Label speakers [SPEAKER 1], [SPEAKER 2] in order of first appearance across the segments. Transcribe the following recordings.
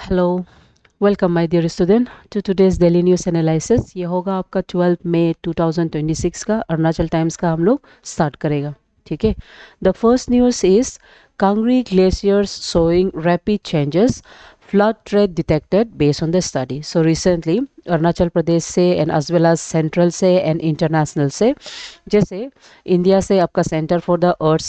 [SPEAKER 1] Hello, welcome my dear student to today's daily news analysis. ये होगा आपका 12 मई 2026 का अरुणाचल टाइम्स का हम लोग स्टार्ट करेगा। ठीक है। The first news is Kangri glaciers showing rapid changes, flood threat detected based on the study. So recently Arunachal Pradesh से and as well as central से एंड इंटरनेशनल से, जैसे इंडिया से आपका centre for the earth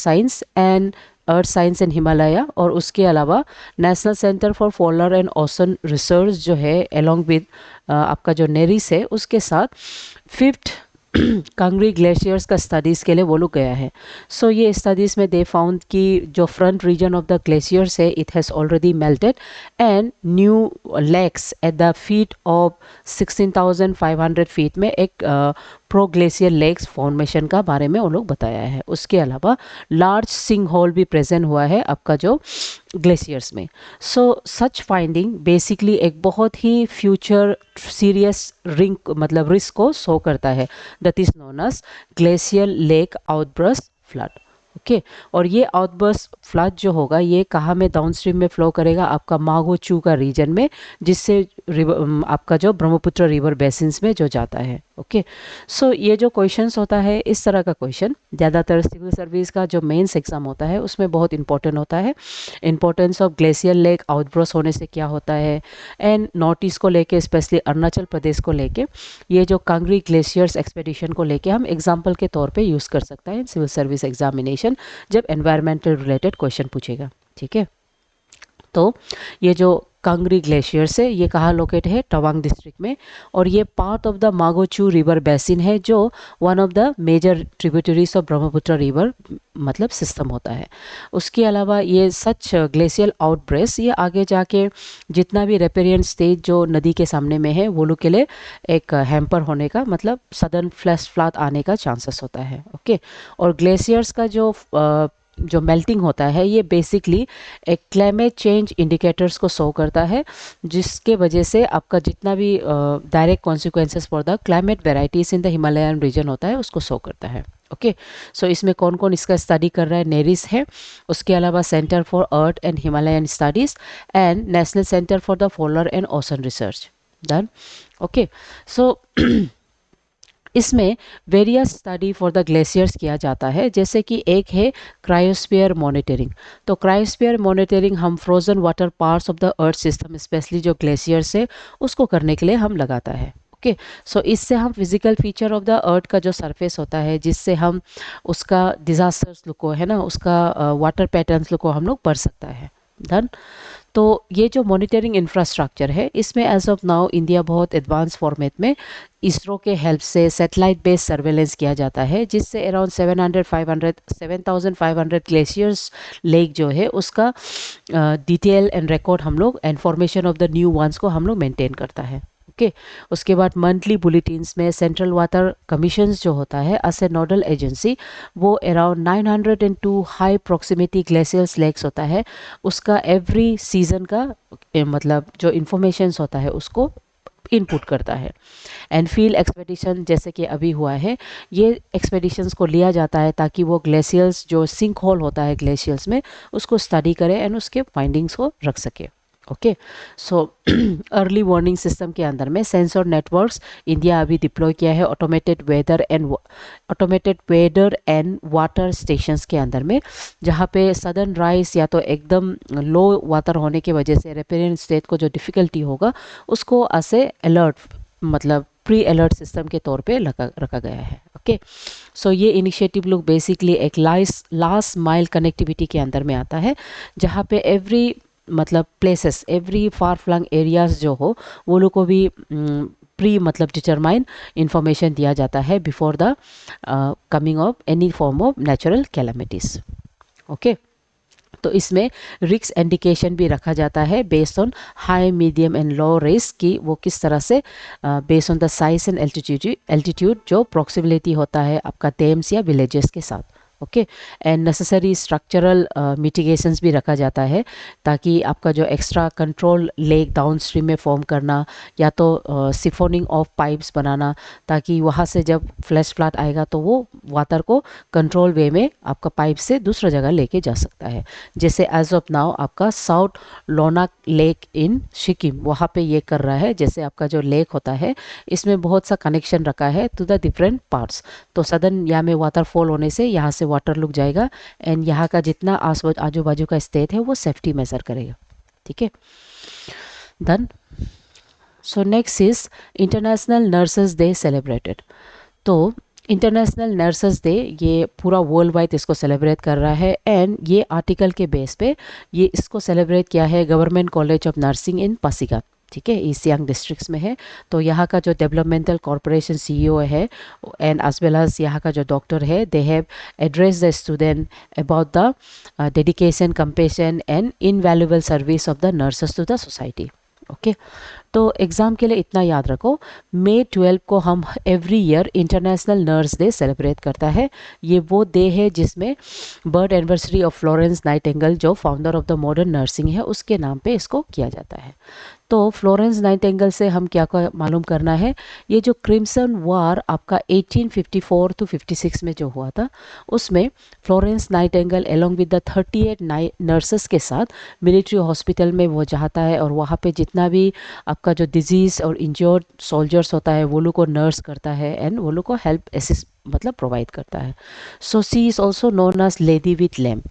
[SPEAKER 1] science and Himalaya, और उसके अलावा national centre for polar and ocean research जो है अलोंग विद आपका जो नेरिस है, उसके साथ फिफ्थ कांगरी ग्लेशियर्स का स्टडीज़ के लिए वो लोग गया है। सो ये स्टडीज़ में दे फाउंड कि जो front region of the glaciers है it has already melted and new lakes at the feet of 16,500 feet में एक प्रो ग्लेशियर लेक्स फॉर्मेशन का बारे में वो लोग बताया है। उसके अलावा लार्ज सिंक होल भी प्रेजेंट हुआ है आपका जो ग्लेशियर्स में। सो सच फाइंडिंग बेसिकली एक बहुत ही फ्यूचर सीरियस रिस्क को शो करता है, that is known as glacial lake outburst flood. Okay. और ये आउटबर्स्ट फ्लड जो होगा ये कहाँ में डाउनस्ट्रीम में फ्लो करेगा, आपका मागो चू का रीजन में, जिससे आपका जो ब्रह्मपुत्र रिवर बेसिन्स में जो जाता है। ओके। सो ये जो क्वेश्चंस होता है, इस तरह का क्वेश्चन ज़्यादातर सिविल सर्विस का जो मेंस एग्जाम होता है उसमें बहुत इंपॉर्टेंट होता है। Importance of glacier lake outburst होने से क्या होता है, एंड नॉर्थ ईस्ट को लेके, स्पेशली अरुणाचल प्रदेश को लेके, ये जो कांगरी ग्लेशियर्स एक्सपेडिशन को लेके हम एग्जाम्पल के तौर पे यूज़ कर सकते हैं सिविल सर्विस एग्जामिनेशन जब एनवायरमेंटल रिलेटेड क्वेश्चन पूछेगा। ठीक है। तो ये जो कांगरी ग्लेशियर से ये कहाँ लोकेट है, तवांग डिस्ट्रिक्ट में, और ये part of the Magochu river basin है जो one of the major tributaries of Brahmaputra river मतलब सिस्टम होता है। उसके अलावा ये सच ग्लेशियल आउटब्रेस ये आगे जाके जितना भी रेपेरियन स्टेज जो नदी के सामने में है वो लोग के लिए एक हैम्पर होने का मतलब सडन फ्लैश फ्लड आने का चांसेस होता है। ओके। और ग्लेशियर्स का जो मेल्टिंग होता है ये बेसिकली एक क्लाइमेट चेंज इंडिकेटर्स को शो करता है, जिसके वजह से आपका जितना भी direct consequences for the climate varieties in the Himalayan region होता है उसको शो करता है। ओके। सो इसमें कौन कौन इसका स्टडी कर रहा है, नेरिस है, उसके अलावा centre for earth and Himalayan studies and national centre for the polar and ocean research. Done. Okay. So इसमें various study for the glaciers किया जाता है, जैसे कि एक है क्रायोस्फीयर मॉनिटरिंग। तो क्रायोस्फीयर मॉनिटरिंग हम frozen water parts of the earth system specially जो ग्लेशियर्स है उसको करने के लिए हम लगाता है। ओके। सो इससे हम फिजिकल फीचर ऑफ द अर्थ का जो सरफेस होता है जिससे हम उसका डिजास्टर्स लुक को है ना, उसका वाटर पैटर्न्स लुक को हम लोग पढ़ सकता है। डन। तो ये जो मॉनिटरिंग इंफ्रास्ट्रक्चर है इसमें एज ऑफ नाउ इंडिया बहुत एडवांस फॉर्मेट में इसरो के हेल्प से सैटेलाइट बेस्ड सर्वेलेंस किया जाता है, जिससे अराउंड 7,500 ग्लेशियर्स लेक जो है उसका डिटेल एंड रिकॉर्ड हम लोग information of the new ones को हम लोग मेंटेन करता है। ओके। उसके बाद मंथली बुलेटिन्स में सेंट्रल वाटर कमीशंस जो होता है एज ए नोडल एजेंसी, वो around 902 high proximity glaciers lakes होता है, उसका एवरी सीजन का मतलब जो इन्फॉर्मेशंस होता है उसको इनपुट करता है। एंड फील्ड एक्सपेडिशन जैसे कि अभी हुआ है, ये एक्सपेडिशंस को लिया जाता है ताकि वो ग्लेशियर्स जो सिंक होल होता है ग्लेशियर्स में उसको स्टडी करे एंड उसके फाइंडिंग्स को रख सके। Okay. So early warning system के अंदर में सेंसर नेटवर्क्स इंडिया अभी डिप्लॉय किया है automated weather and water stations के अंदर में, जहाँ पे सडन राइज या तो एकदम लो वाटर होने की वजह से रेपेरियन स्टेट को जो डिफ़िकल्टी होगा उसको ऐसे अलर्ट मतलब प्री अलर्ट सिस्टम के तौर पे रखा गया है। ओके। सो ये इनिशिएटिव लोग बेसिकली एक लास्ट माइल कनेक्टिविटी के अंदर में आता है, जहाँ पे एवरी मतलब places every far flung areas जो हो वो लोग को भी प्री मतलब डिटरमाइन इंफॉर्मेशन दिया जाता है before the coming of any form of natural calamities. Okay. तो इसमें रिस्क इंडिकेशन भी रखा जाता है based on high medium and low risk की वो किस तरह से based on the size and altitude जो प्रॉक्सिमिलिटी होता है आपका टेम्स या विलेजेस के साथ। Okay. And necessary structural mitigations भी रखा जाता है ताकि आपका जो extra control lake down stream में फॉर्म करना या तो सिफोनिंग ऑफ पाइप्स बनाना, ताकि वहाँ से जब फ्लैश फ्लड आएगा तो वो वाटर को कंट्रोल वे में आपका पाइप से दूसरा जगह लेके जा सकता है। जैसे एज ऑफ नाउ आपका south Lhonak lake in Sikkim वहाँ पे ये कर रहा है। जैसे आपका जो लेक होता है इसमें बहुत सा कनेक्शन रखा है टू द डिफरेंट पार्ट्स, तो सदन यहाँ में वाटरफॉल होने से यहाँ से वाटर रुक जाएगा एंड यहाँ का जितना आजू बाजू का स्टेट है वो सेफ्टी मेजर करेगा। ठीक है, done. So next is international nurses day celebrated. तो इंटरनेशनल नर्सेस डे ये पूरा वर्ल्ड वाइड इसको सेलिब्रेट कर रहा है एंड ये आर्टिकल के बेस पे ये इसको सेलिब्रेट किया है गवर्नमेंट कॉलेज ऑफ नर्सिंग इन पासीघाट। ठीक है, ईस्ट सियांग डिस्ट्रिक्ट्स में है। तो यहाँ का जो डेवलपमेंटल कॉरपोरेशन सीईओ है एंड एज वेल एज यहाँ का जो डॉक्टर है, they have address the student about the dedication, compassion and invaluable service of the nurses to the society. Okay, तो एग्ज़ाम के लिए इतना याद रखो, मई 12 को हम every year international nurse day celebrate करता है। ये वो डे है जिसमें birth anniversary of Florence Nightingale जो founder of the modern nursing है उसके नाम पे इसको किया जाता है। तो फ्लोरेंस नाइटिंगेल से हम क्या मालूम करना है, ये जो क्रिम्सन वार आपका 1854 टू 56 में जो हुआ था उसमें Florence Nightingale along with the 38 nurses के साथ मिलिट्री हॉस्पिटल में वो जाता है और वहाँ पे जितना भी आपका जो डिजीज़ और इंजर्ड सोल्जर्स होता है वो लोग को नर्स करता है एंड वो लोग को हेल्प असिस्ट मतलब प्रोवाइड करता है। So she is also known as lady with lamp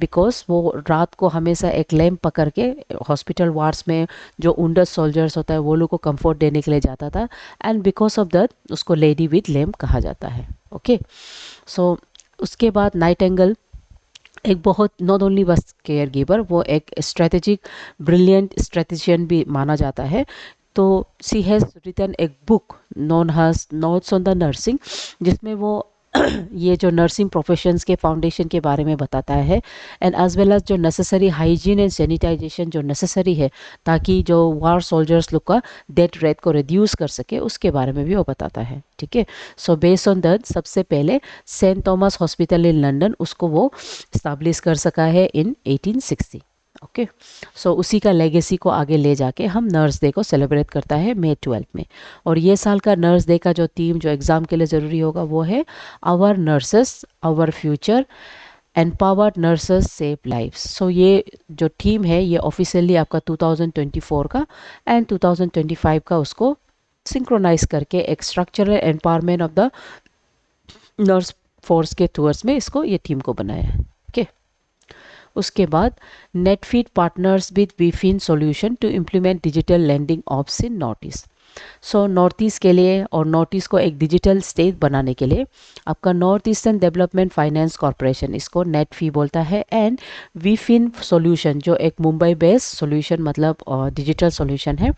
[SPEAKER 1] because वो रात को हमेशा एक लैम्प पकड़ के हॉस्पिटल वार्ड्स में जो उंडर सोल्जर्स होता है वो लोग को कंफर्ट देने के लिए जाता था एंड बिकॉज ऑफ दैट उसको लेडी विथ लैम्प कहा जाता है। ओके, सो उसके बाद नाइटिंगेल एक बहुत नॉट ओनली बस केयर गिवर, वो एक स्ट्रेटेजिक ब्रिलियंट स्ट्रेटेजियन भी माना जाता है। तो सी हैज़ रिटन एक book non has notes on the nursing जिसमें वो ये जो नर्सिंग प्रोफेशंस के फाउंडेशन के बारे में बताता है एंड एज वेल एज जो नेसेसरी हाइजीन एंड सैनिटाइजेशन जो नेसेसरी है ताकि जो वार सोल्जर्स लोग का डेथ रेट को रिड्यूस कर सके उसके बारे में भी वो बताता है। ठीक है, सो बेस्ड ऑन दैट सबसे पहले saint Thomas hospital in London उसको वो इस्टाब्लिश कर सका है इन 1860। ओके, सो उसी का लेगेसी को आगे ले जाके हम नर्स डे को सेलिब्रेट करता है मई 12 में। और ये साल का नर्स डे का जो थीम जो एग्ज़ाम के लिए ज़रूरी होगा वो है our nurses our future, empowered nurses save lives. So ये जो थीम है ये ऑफिशियली आपका 2024 का एंड 2025 का उसको सिंक्रोनाइज करके एक structural empowerment of the nurse force के टूवर्ड्स में इसको ये थीम को बनाया है। ओके, उसके बाद NEDFi partners with Veefin solution to implement digital lending ops in north east. So north east के लिए और नॉर्थ ईस्ट को एक डिजिटल स्टेट बनाने के लिए आपका north eastern development finance corporation इसको नेटफी बोलता है एंड वीफिन सॉल्यूशन जो एक मुंबई बेस्ड सॉल्यूशन मतलब डिजिटल सॉल्यूशन है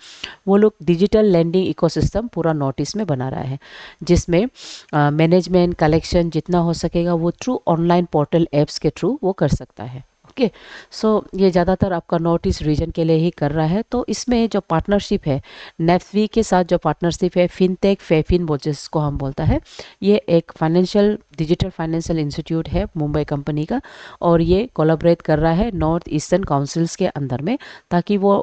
[SPEAKER 1] वो लोग डिजिटल लैंडिंग इकोसिस्टम पूरा नॉर्थ ईस्ट में बना रहा है जिसमें मैनेजमेंट कलेक्शन जितना हो सकेगा वो थ्रू ऑनलाइन पोर्टल एप्स के थ्रू वो कर सकता है। ओके, सो ये ज़्यादातर आपका नॉर्थ ईस्ट रीजन के लिए ही कर रहा है। तो इसमें जो पार्टनरशिप है नेफ्वी के साथ जो पार्टनरशिप है फिनटेक फेफिन जिसको हम बोलता है, ये एक फाइनेंशियल डिजिटल फाइनेंशियल इंस्टीट्यूट है मुंबई कंपनी का और ये कोलैबोरेट कर रहा है नॉर्थ ईस्टर्न काउंसिल्स के अंदर में ताकि वो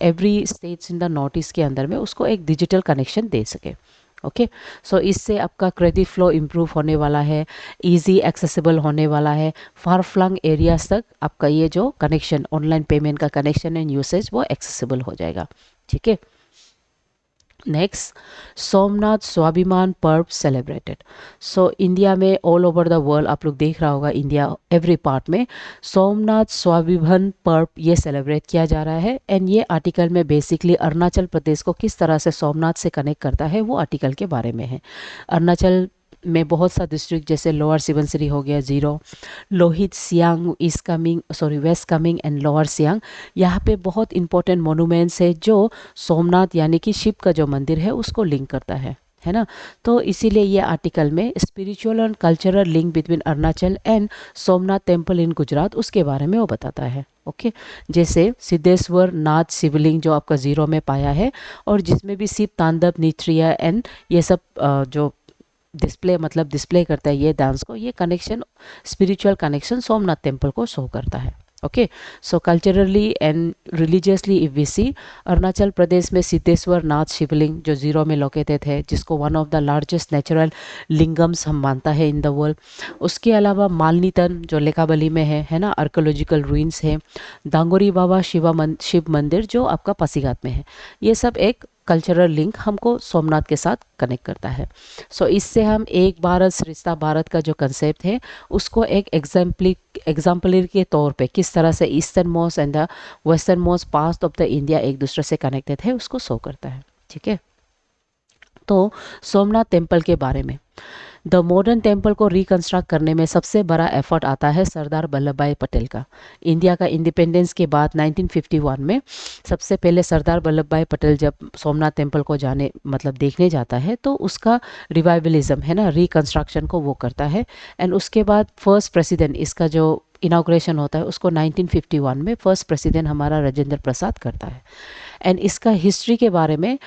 [SPEAKER 1] every states in the north east के अंदर में उसको एक डिजिटल कनेक्शन दे सके। ओके, सो इससे आपका क्रेडिट फ्लो इम्प्रूव होने वाला है, इजी एक्सेसिबल होने वाला है, फार फ्लंग एरियाज तक आपका ये जो कनेक्शन ऑनलाइन पेमेंट का कनेक्शन एंड यूसेज वो एक्सेसिबल हो जाएगा। ठीक है, नेक्स्ट सोमनाथ स्वाभिमान पर्व सेलिब्रेटेड। सो इंडिया में ऑल ओवर द वर्ल्ड आप लोग देख रहा होगा इंडिया एवरी पार्ट में सोमनाथ स्वाभिमान पर्व ये सेलिब्रेट किया जा रहा है एंड ये आर्टिकल में बेसिकली अरुणाचल प्रदेश को किस तरह से सोमनाथ से कनेक्ट करता है वो आर्टिकल के बारे में है। अरुणाचल में बहुत सा डिस्ट्रिक्ट जैसे लोअर सिबनसिरी हो गया, Ziro, Lohit, Siang, east Kameng west Kameng and lower Siang, यहाँ पे बहुत इंपॉर्टेंट मोनूमेंट्स है जो सोमनाथ यानी कि शिव का जो मंदिर है उसको लिंक करता है ना। तो इसीलिए ये आर्टिकल में spiritual and cultural link between Arunachal and Somnath temple in Gujarat उसके बारे में वो बताता है। ओके, जैसे सिद्धेश्वर नाथ शिवलिंग जो आपका जीरो में पाया है और जिसमें भी शिव तांडव नित्रिया एंड ये सब जो डिस्प्ले मतलब डिस्प्ले करता है ये डांस को, ये connection spiritual connection Somnath temple को शो करता है। Okay, so culturally and religiously if we see, Arunachal Pradesh में सिद्धेश्वर नाथ शिवलिंग जो जीरो में लोकेटेड है, जिसको one of the largest natural lingams हम मानता है इन द वर्ल्ड। उसके अलावा मालनीतन जो लेकाबली में है ना, आर्कोलॉजिकल रूइंस है। दांगोरी बाबा शिव मंदिर जो आपका पासीघाट में है। ये सब एक कल्चरल लिंक हमको सोमनाथ के साथ कनेक्ट करता है। सो इससे हम एक भारत श्रेष्ठ भारत का जो कंसेप्ट है उसको एक एग्जाम्पलरी के तौर पे किस तरह से eastern most and the western most part of the India एक दूसरे से कनेक्टेड है उसको शो करता है। ठीक है, तो सोमनाथ टेम्पल के बारे में, द मॉडर्न टेम्पल को रिकंस्ट्रक्ट करने में सबसे बड़ा एफर्ट आता है सरदार वल्लभ भाई पटेल का। इंडिया का इंडिपेंडेंस के बाद 1951 में सबसे पहले सरदार वल्लभ भाई पटेल जब सोमनाथ टेम्पल को जाने मतलब देखने जाता है तो उसका रिवाइवलिज्म है ना, रिकंस्ट्रक्शन को वो करता है। एंड उसके बाद फर्स्ट प्रेसिडेंट इसका जो इनाग्रेशन होता है उसको 1951 में फर्स्ट प्रेसिडेंट हमारा राजेंद्र प्रसाद करता है। एंड इसका हिस्ट्री के बारे में,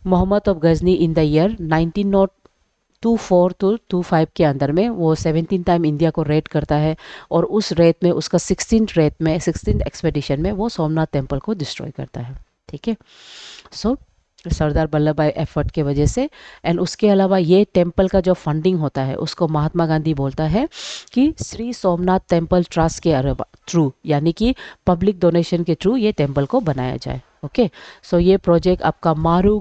[SPEAKER 1] Mohammad of Ghazni in the year 1924 to 25 के अंदर में वो 17 टाइम इंडिया को रेड करता है और उस रेड में उसका 16th एक्सपेडिशन में वो सोमनाथ टेम्पल को डिस्ट्रॉय करता है। ठीक है, सो सरदार वल्लभ भाई एफर्ट के वजह से। एंड उसके अलावा ये टेम्पल का जो फंडिंग होता है उसको महात्मा गांधी बोलता है कि श्री सोमनाथ टेम्पल ट्रस्ट के थ्रू, यानी कि पब्लिक डोनेशन के थ्रू ये टेम्पल को बनाया जाए। ओके, सो ये प्रोजेक्ट आपका मारू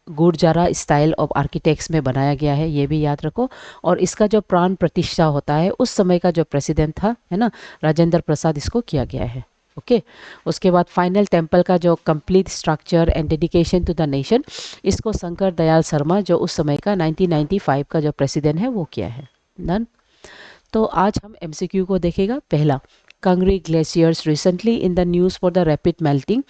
[SPEAKER 1] गुर्जारा स्टाइल ऑफ आर्किटेक्ट्स में बनाया गया है, ये भी याद रखो। और इसका जो प्राण प्रतिष्ठा होता है उस समय का जो प्रेसिडेंट था है ना, राजेंद्र प्रसाद, इसको किया गया है। ओके, उसके बाद फाइनल टेम्पल का जो complete structure and dedication to the nation, इसको शंकर दयाल शर्मा जो उस समय का 1995 का जो प्रेसिडेंट है वो किया है। डन। तो आज हम एमसीक्यू को देखेगा। पहला, Kangri glaciers recently in the news for the rapid melting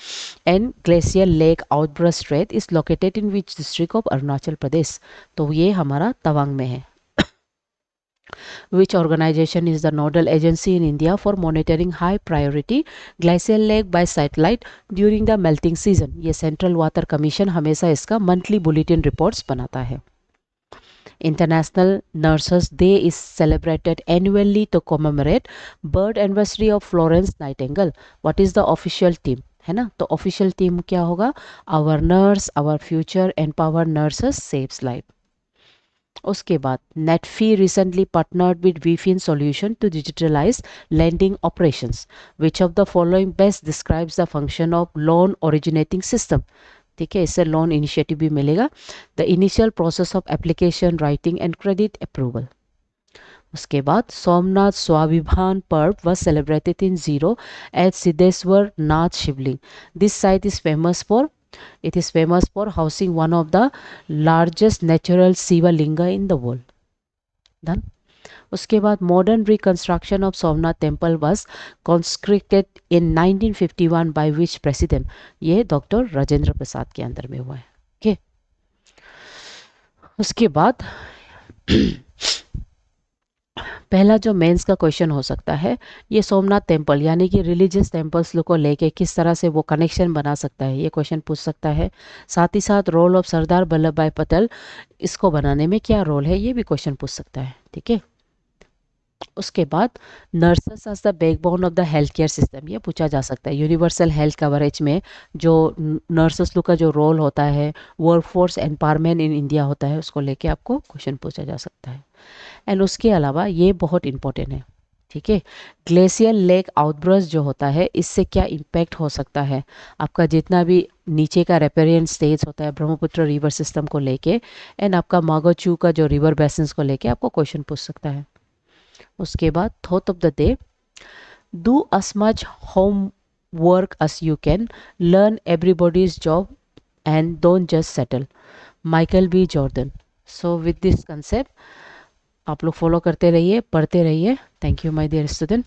[SPEAKER 1] and glacier lake outburst strait is located in which district of Arunachal Pradesh? तो ये हमारा तवांग में है। Which organization is the nodal agency in India for monitoring high priority glacial lake by satellite during the melting season? ये central water commission हमेशा इसका monthly bulletin reports बनाता है। International Nurses Day is celebrated annually to commemorate birth anniversary of Florence Nightingale. What is the official theme? है ना, तो official theme क्या होगा? Our nurse our future empower nurses saves life. उसके बाद NEDFi recently partnered with Veefin solution to digitalize lending operations. Which of the following best describes the function of loan originating system? ठीक है, इससे लोन इनिशिएटिव भी मिलेगा। The initial process of application writing and credit approval. उसके बाद सोमनाथ स्वाभिमान पर्व was celebrated in 0 at Siddheshwar Nath Shivling. This site is famous for housing one of the largest natural Shiva linga in the world. Done. उसके बाद modern reconstruction of Somnath temple was constructed in 1951 by which president? ये doctor Rajendra Prasad के अंदर में हुआ है। Okay, उसके बाद पहला जो मेंस का क्वेश्चन हो सकता है, ये सोमनाथ टेम्पल यानी कि रिलीजियस टेम्पल्स को लेके किस तरह से वो कनेक्शन बना सकता है, ये क्वेश्चन पूछ सकता है। साथ ही साथ रोल ऑफ सरदार वल्लभ भाई पटेल, इसको बनाने में क्या रोल है, ये भी क्वेश्चन पूछ सकता है। ठीक है, उसके बाद nurses as the backbone of the health care system, ये पूछा जा सकता है। यूनिवर्सल हेल्थ कवरेज में जो नर्सेस लोग का जो रोल होता है, वर्कफोर्स एम्पावरमेंट इन इंडिया होता है, उसको लेके आपको क्वेश्चन पूछा जा सकता है। एंड उसके अलावा ये बहुत इंपॉर्टेंट है। ठीक है, ग्लेशियर लेक आउटब्रस्ट जो होता है इससे क्या इम्पैक्ट हो सकता है आपका जितना भी नीचे का रेपेरियन स्टेज होता है ब्रह्मपुत्र रिवर सिस्टम को लेके, एंड आपका मागोचू का जो रिवर बेसिन्स को लेके आपको क्वेश्चन पूछ सकता है। उसके बाद thought of the day, do as much homework as you can, learn everybody's job and don't just settle. Michael B Jordan. So with this concept आप लोग फॉलो करते रहिए, पढ़ते रहिए। Thank you my dear student.